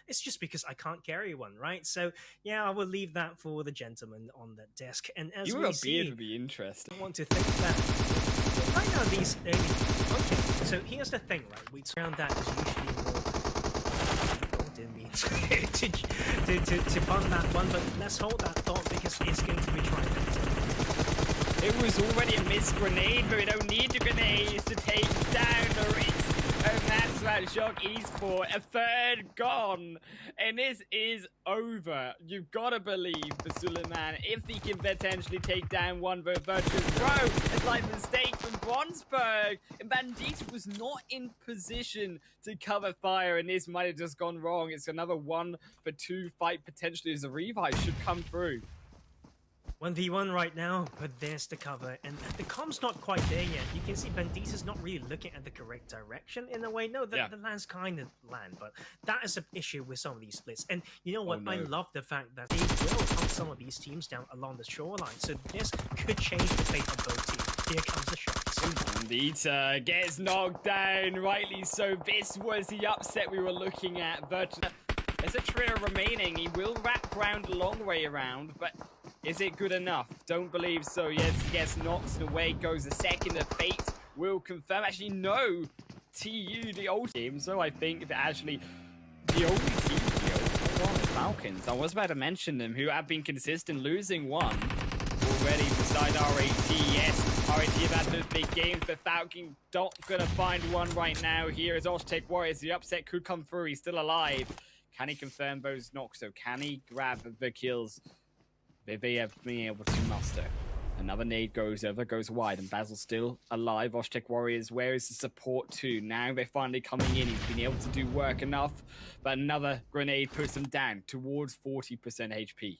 it's just because I can't carry one, right? So yeah, I will leave that for the gentleman on that desk. And as You we were a see, beard would be interesting. I want to think that right now these okay, so here's the thing, right? We around that is usually more didn't mean to bun that one, but let's hold that thought because it's going to be trifecta. It was already a missed grenade, but we don't need the grenades to take down the Ritz. And that's right, Shock Esports, a third gone. And this is over. You've got to believe for Suleiman, if he can potentially take down one Virtuous Pro, it's like a mistake from Bronsberg. And Bandit was not in position to cover fire, and this might have just gone wrong. It's another 1-for-2 fight potentially as a revive should come through. 1v1 right now, but there's the cover, and the com's not quite there yet. You can see Bandit is not really looking at the correct direction in a way. No, the land's kind of land, but that is an issue with some of these splits. And you know what? Oh, no. I love the fact that they will hunt some of these teams down along the shoreline, so this could change the fate of both teams. Here comes the shots. Bandita gets knocked down, rightly so. This was the upset we were looking at, but there's a trio remaining. He will wrap around a long way around, but is it good enough? Don't believe so. Yes, he gets knocked away, goes the second. The fate will confirm. Actually, no. TU, the old team. So I think that actually the only team here are the Falcons. I was about to mention them, who have been consistent, losing one already beside RAT. Yes, RAT have had those big games, but Falcon not going to find one right now. Here is Oztech Warriors. The upset could come through. He's still alive. Can he confirm those knocks? So can he grab the kills? They have been able to muster. Another nade goes over, goes wide, and Basil's still alive. Oztech Warriors, where is the support to? Now they're finally coming in. He's been able to do work enough, but another grenade puts him down towards 40% HP.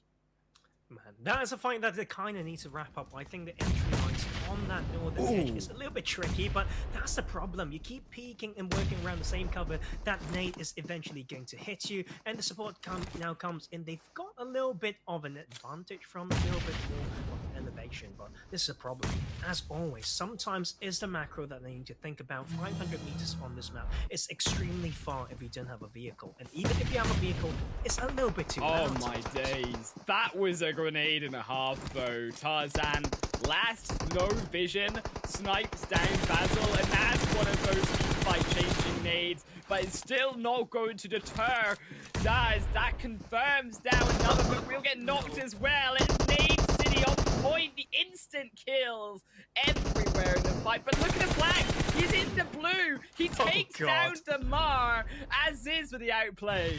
Man, that is a fight that they kind of need to wrap up. I think the entry lines on that northern edge is a little bit tricky, but that's the problem. You keep peeking and working around the same cover. That nade is eventually going to hit you, and the support now comes in. They've got a little bit of an advantage from a little bit more of an elevation, but this is a problem. As always, sometimes it's the macro that they need to think about. 500 meters on this map is extremely far if you don't have a vehicle, and even if you have a vehicle, it's a little bit too loud. Oh my days. That was a grenade and a half though. Tarzan, last no vision, snipes down Basil, and that's one of those fight-changing nades, but it's still not going to deter Daz. That confirms down another, but we'll get knocked as well. And Nade City on point, the instant kills everywhere in the fight. But look at the flag, he's in the blue. He takes down Damar, as is for the outplay.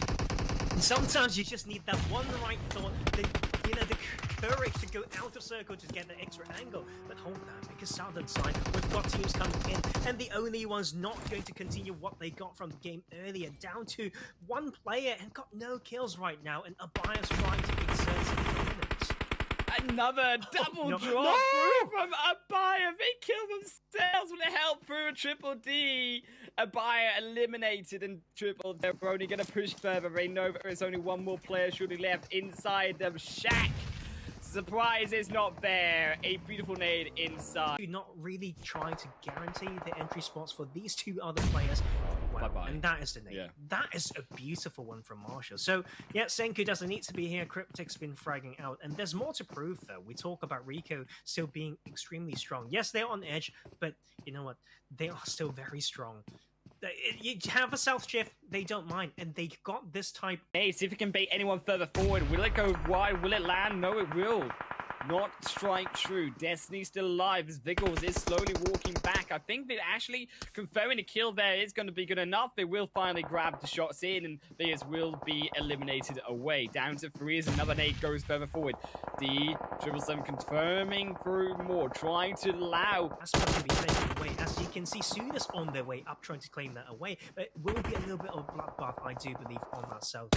Sometimes you just need that one right thought, the courage to go out of circle to get the extra angle. But hold that, because Southern side, we've got teams coming in, and the only ones not going to continue what they got from the game earlier, down to one player and got no kills right now, and Abaya's trying to exert some dominance. Another double drop through from Abaya. They kill themselves with a help through a triple D. Abaya eliminated and triple. They're only going to push further. They know there is only one more player shooting left inside the shack. Surprise is not there. A beautiful nade inside. You're not really trying to guarantee the entry spots for these two other players. Wow. Bye-bye. And that is the nade. Yeah. That is a beautiful one from Marshall. So, yeah, Senku doesn't need to be here. Cryptic's been fragging out. And there's more to prove, though. We talk about Rico still being extremely strong. Yes, they're on edge, but you know what? They are still very strong. You have a south shift, they don't mind, and they got this type. Hey, see if it can bait anyone further forward. Will it go wide? Will it land? No, it will not strike true. Destiny's still alive as Viggles is slowly walking back. I think that actually confirming the kill there is going to be good enough. They will finally grab the shots in, and theirs will be eliminated away. Down to 3 as another nade goes further forward. The 777 confirming through more, trying to allow. That's what to be taken away. As you can see, Suda's on their way up, trying to claim that away. But it will be a little bit of a bloodbath, I do believe, on that south.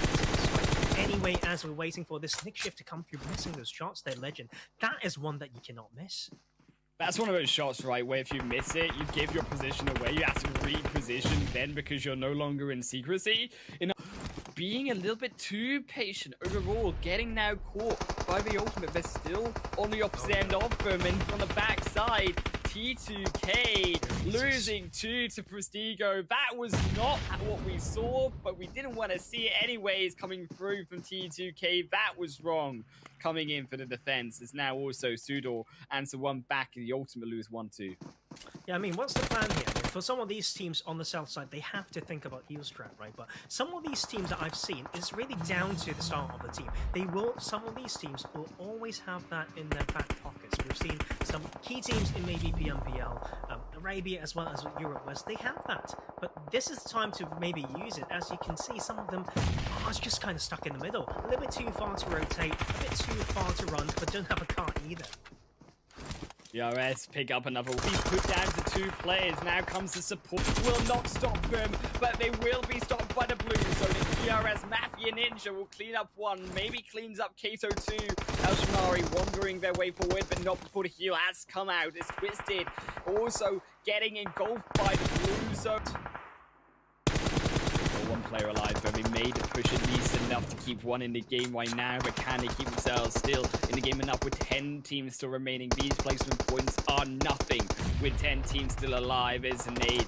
Anyway, as we're waiting for this Nick shift to come through, missing those shots, they're legend. That is one that you cannot miss. That's one of those shots, right, where if you miss it, you give your position away. You have to reposition then because you're no longer in secrecy. being a little bit too patient overall, getting now caught by the ultimate. They're still on the opposite end of them, and on the backside, T2K losing 2 to Prestigo. That was not what we saw, but we didn't want to see it anyways coming through from T2K. That was wrong. Coming in for the defense is now also Sudor and One back in the ultimate lose 1-2. Yeah, I mean, what's the plan here? For some of these teams on the south side, they have to think about heal strat, right? But some of these teams that I've seen, it's really down to the start of the team. Some of these teams will always have that in their back pockets. We've seen some key teams in maybe PMPL, Arabia as well as Europe West, they have that. But this is the time to maybe use it. As you can see, some of them are just kind of stuck in the middle. A little bit too far to rotate, a bit too far to run, but don't have a car either. DRS pick up another. He's put down to 2 players. Now comes the support. Will not stop them, but they will be stopped by the blue zone. DRS Mafia Ninja will clean up 1. Maybe cleans up Kato 2. El Shamari wandering their way forward, but not before the heal has come out. It's Twisted. Also getting engulfed by the blue zone. 1 player alive, but they made the push at least enough to keep 1 in the game right now. But can they keep themselves still in the game enough with 10 teams still remaining? These placement points are nothing with 10 teams still alive. Is an 8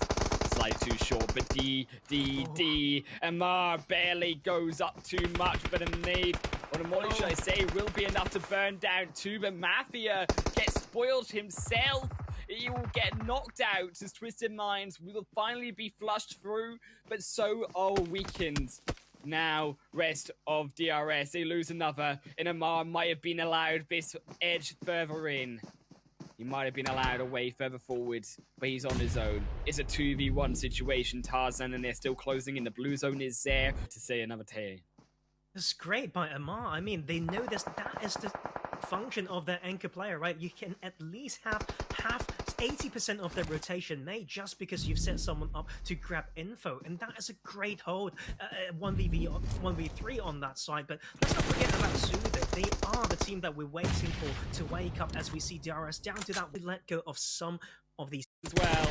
slightly too short, but D. Amar barely goes up too much, but a nade or a molly, should I say, will be enough to burn down 2. But Mafia gets spoiled himself. He will get knocked out. His Twisted Minds will finally be flushed through, but so are weakened. Now, rest of DRS. They lose another, and Amar might have been allowed this edge further in. He might have been allowed away further forward, but he's on his own. It's a 2v1 situation, Tarzan, and they're still closing in. The blue zone is there to say another tale. It's great by Amar. I mean, they know this. That is the function of their anchor player, right? You can at least have 80% of their rotation made just because you've set someone up to grab info, and that is a great hold. 1v3 on that side, but let's not forget about Suda. They are the team that we're waiting for to wake up as we see DRS down to that. We let go of some of these as well.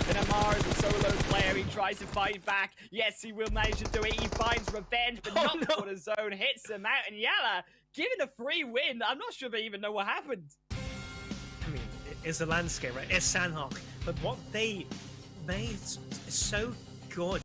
Then Amar is a solo player. He tries to fight back. Yes, he will manage to do it. He finds revenge, but not before the zone hits him out. And Yala, given a free win, I'm not sure they even know what happened. I mean, it's the landscape, right? It's Sandhawk. But what they made is so good.